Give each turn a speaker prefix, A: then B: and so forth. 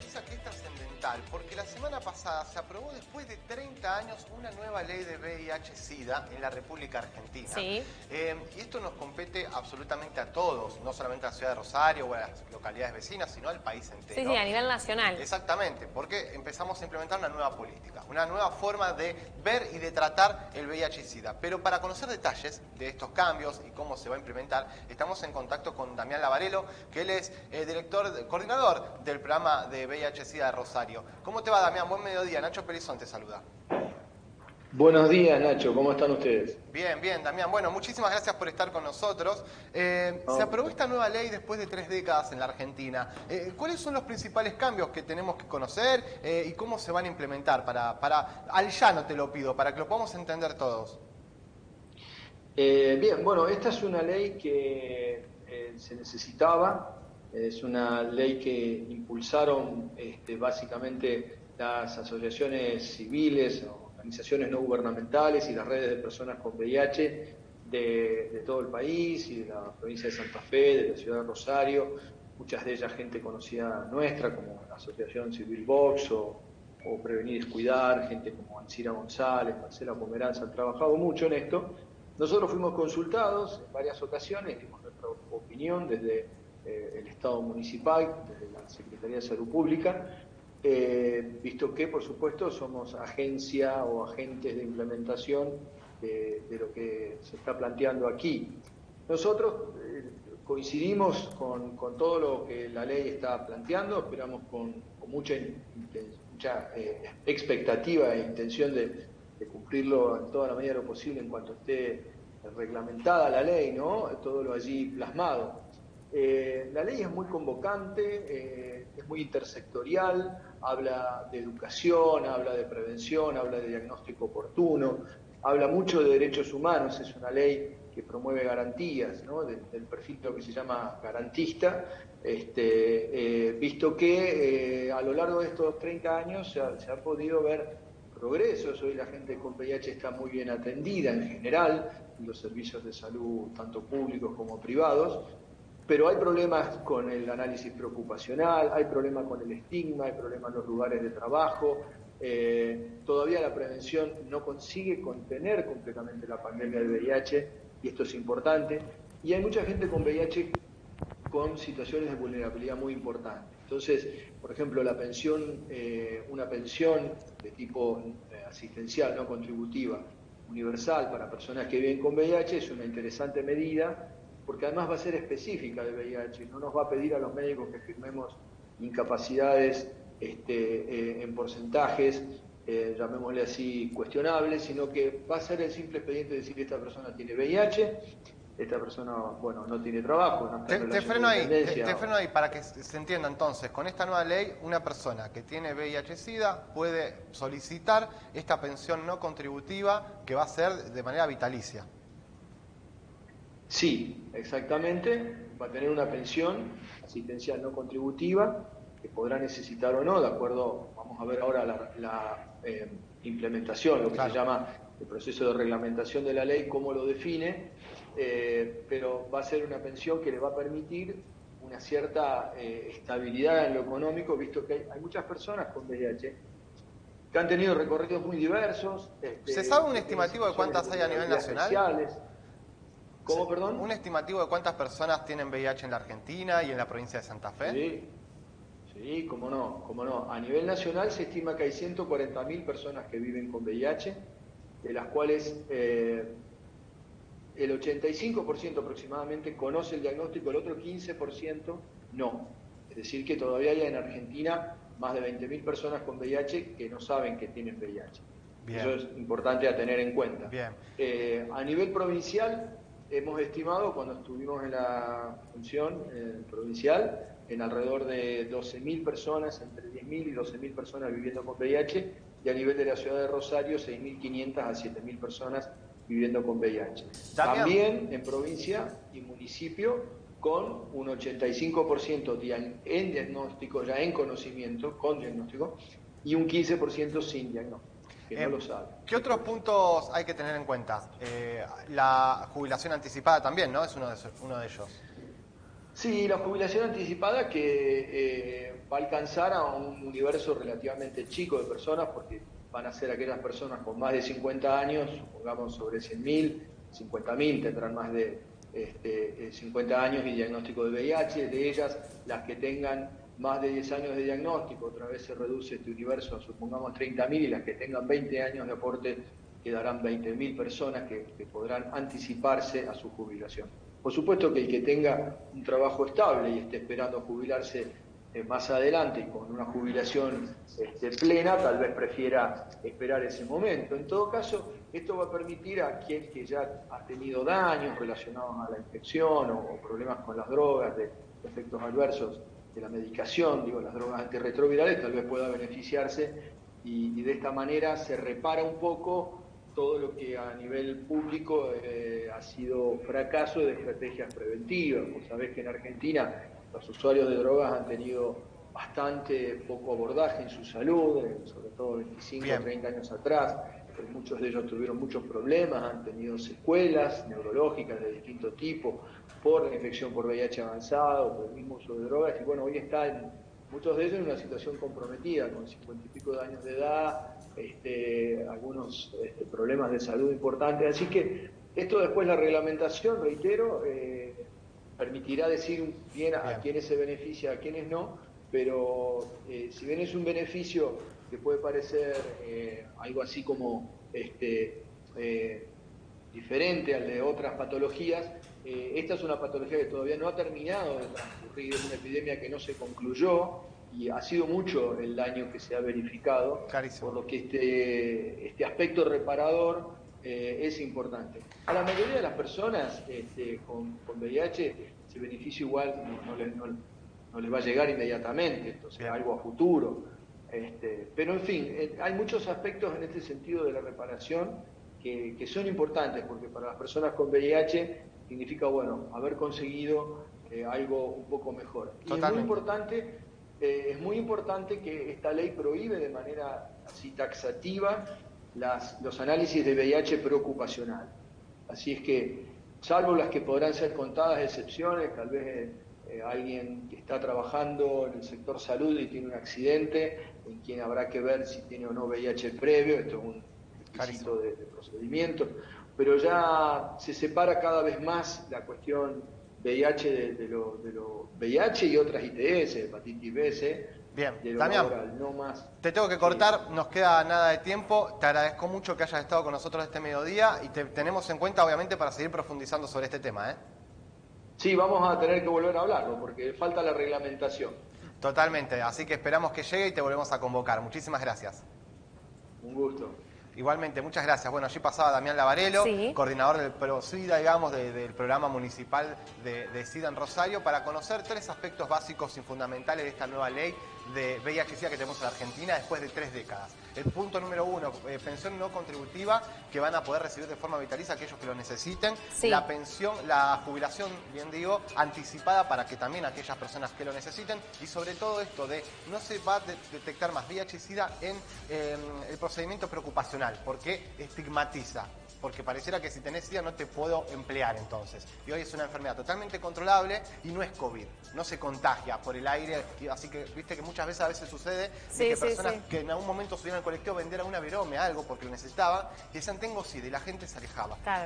A: Noticia que es trascendental, porque la semana pasada se aprobó después de 30 años una nueva ley de VIH-Sida en la República Argentina.
B: Sí.
A: Y esto nos compete absolutamente a todos, no solamente a la ciudad de Rosario o a las localidades vecinas, sino al país entero.
B: Sí, sí, a nivel nacional.
A: Exactamente, porque empezamos a implementar una nueva política, una nueva forma de ver y de tratar el VIH y SIDA. Pero para conocer detalles de estos cambios y cómo se va a implementar, estamos en contacto con Damián Lavarello, que él es coordinador del programa de VIH-Sida de Rosario. ¿Cómo te va, Damián? Buen mediodía. Nacho Pelizón te saluda.
C: Buenos días, Nacho. ¿Cómo están ustedes?
A: Bien, bien, Damián. Bueno, muchísimas gracias por estar con nosotros. Se aprobó esta nueva ley después de 3 décadas en la Argentina. ¿Cuáles son los principales cambios que tenemos que conocer y cómo se van a implementar? Al llano te lo pido, para que lo podamos entender todos.
C: Bien, bueno, esta es una ley que se necesitaba. Es una ley que impulsaron básicamente las asociaciones civiles, organizaciones no gubernamentales y las redes de personas con VIH de todo el país y de la provincia de Santa Fe, de la ciudad de Rosario, muchas de ellas gente conocida nuestra, como la Asociación Civil Vox o Prevenir y Descuidar, gente como Alcira González, Marcela Pomeranza, han trabajado mucho en esto. Nosotros fuimos consultados en varias ocasiones, dimos nuestra opinión desde el Estado municipal, desde la Secretaría de Salud Pública, visto que, por supuesto, somos agencia o agentes de implementación de lo que se está planteando aquí. Nosotros coincidimos con todo lo que la ley está planteando, esperamos con mucha expectativa e intención de cumplirlo en toda la medida de lo posible en cuanto esté reglamentada la ley, ¿no? Todo lo allí plasmado. La ley es muy convocante, es muy intersectorial, habla de educación, habla de prevención, habla de diagnóstico oportuno, habla mucho de derechos humanos, es una ley que promueve garantías, ¿no? del perfil que se llama garantista, visto que a lo largo de estos 30 años se ha podido ver progresos. Hoy la gente con VIH está muy bien atendida en general, en los servicios de salud tanto públicos como privados, pero hay problemas con el análisis preocupacional, hay problemas con el estigma, hay problemas en los lugares de trabajo. Todavía la prevención no consigue contener completamente la pandemia del VIH, y esto es importante, y hay mucha gente con VIH con situaciones de vulnerabilidad muy importantes. Entonces, por ejemplo, la pensión, una pensión de tipo asistencial, no contributiva, universal para personas que viven con VIH es una interesante medida, porque además va a ser específica de VIH, no nos va a pedir a los médicos que firmemos incapacidades en porcentajes, llamémosle así, cuestionables, sino que va a ser el simple expediente de decir que esta persona tiene VIH, esta persona, bueno, no tiene trabajo, no está en
A: Te
C: relación
A: freno
C: de
A: ahí,
C: dependencia.
A: te freno ahí para que se entienda entonces. Con esta nueva ley, una persona que tiene VIH-Sida puede solicitar esta pensión no contributiva que va a ser de manera vitalicia.
C: Sí, exactamente, va a tener una pensión asistencial no contributiva que podrá necesitar o no, de acuerdo, vamos a ver ahora la implementación, lo que se llama el proceso de reglamentación de la ley, cómo lo define, pero va a ser una pensión que le va a permitir una cierta estabilidad en lo económico, visto que hay muchas personas con VIH que han tenido recorridos muy diversos.
A: ¿Se sabe un estimativo de cuántas hay a nivel nacional?
C: Especiales. ¿Cómo,
A: Sí.
C: perdón?
A: ¿Un estimativo de cuántas personas tienen VIH en la Argentina y en la provincia de Santa Fe?
C: Sí, cómo no, cómo no. A nivel nacional se estima que hay 140.000 personas que viven con VIH, de las cuales el 85% aproximadamente conoce el diagnóstico, el otro 15% no. Es decir, que todavía hay en Argentina más de 20.000 personas con VIH que no saben que tienen VIH.
A: Bien.
C: Eso es importante a tener en cuenta.
A: Bien.
C: A nivel provincial, hemos estimado, cuando estuvimos en la función provincial, en alrededor de 12.000 personas, entre 10.000 y 12.000 personas viviendo con VIH, y a nivel de la ciudad de Rosario, 6.500 a 7.000 personas viviendo con VIH. También en provincia y municipio, con un 85% en diagnóstico, ya en conocimiento, con diagnóstico, y un 15% sin diagnóstico, que no lo sabe.
A: ¿Qué otros puntos hay que tener en cuenta? La jubilación anticipada también, ¿no? Es uno de ellos.
C: Sí, la jubilación anticipada que va a alcanzar a un universo relativamente chico de personas, porque van a ser aquellas personas con más de 50 años, supongamos sobre 100.000, 50.000 tendrán más de 50 años y diagnóstico de VIH, de ellas las que tengan más de 10 años de diagnóstico, otra vez se reduce este universo a supongamos 30.000, y las que tengan 20 años de aporte quedarán 20.000 personas que podrán anticiparse a su jubilación. Por supuesto que el que tenga un trabajo estable y esté esperando jubilarse más adelante y con una jubilación plena, tal vez prefiera esperar ese momento. En todo caso, esto va a permitir a quien que ya ha tenido daños relacionados a la infección o problemas con las drogas, de efectos adversos de la medicación, digo, las drogas antirretrovirales, tal vez pueda beneficiarse y de esta manera se repara un poco todo lo que a nivel público ha sido fracaso de estrategias preventivas. Vos sabés que en Argentina los usuarios de drogas han tenido bastante poco abordaje en su salud, sobre todo 25 o 30 años atrás. Muchos de ellos tuvieron muchos problemas, han tenido secuelas neurológicas de distinto tipo por la infección por VIH avanzado, por el mismo uso de drogas, y bueno, hoy están muchos de ellos en una situación comprometida, con 50 y pico de años de edad, algunos problemas de salud importantes. Así que esto después, la reglamentación, reitero, permitirá decir bien a quiénes se beneficia, a quiénes no, pero si bien es un beneficio que puede parecer algo así como diferente al de otras patologías, esta es una patología que todavía no ha terminado de transcurrir, es una epidemia que no se concluyó y ha sido mucho el daño que se ha verificado, por lo que este aspecto reparador es importante. A la mayoría de las personas con VIH ese beneficio igual no les va a llegar inmediatamente, entonces algo a futuro. Pero en fin, hay muchos aspectos en este sentido de la reparación que son importantes, porque para las personas con VIH significa, bueno, haber conseguido algo un poco mejor. Y es muy importante que esta ley prohíbe de manera así taxativa los análisis de VIH preocupacional. Así es que, salvo las que podrán ser contadas excepciones, tal vez alguien que está trabajando en el sector salud y tiene un accidente, en quien habrá que ver si tiene o no VIH previo, esto es un requisito de procedimiento, pero ya se separa cada vez más la cuestión VIH de lo VIH y otras ITS, hepatitis B, C.
A: Bien, Damián, no más. Te tengo que cortar, nos queda nada de tiempo. Te agradezco mucho que hayas estado con nosotros este mediodía y te tenemos en cuenta, obviamente, para seguir profundizando sobre este tema, ¿eh?
C: Sí, vamos a tener que volver a hablarlo, porque falta la reglamentación.
A: Totalmente, así que esperamos que llegue y te volvemos a convocar. Muchísimas gracias.
C: Un gusto.
A: Igualmente, muchas gracias. Bueno, allí pasaba Damián Lavarello, coordinador del ProSida, digamos, del programa municipal de SIDA en Rosario, para conocer 3 aspectos básicos y fundamentales de esta nueva ley de VIH-Sida que tenemos en la Argentina después de 3 décadas. El punto número 1, pensión no contributiva que van a poder recibir de forma vitalicia aquellos que lo necesiten. La pensión, la jubilación, bien digo, anticipada para que también aquellas personas que lo necesiten. Y sobre todo esto de no se va a detectar más VIH-Sida en el procedimiento preocupacional, porque estigmatiza. Porque pareciera que si tenés SIDA no te puedo emplear entonces. Y hoy es una enfermedad totalmente controlable y no es COVID. No se contagia por el aire. Así que, viste que muchas veces sucede que personas que en algún momento subían al colectivo a vender a una virome, algo, porque lo necesitaban, y decían, tengo SIDA, y la gente se alejaba.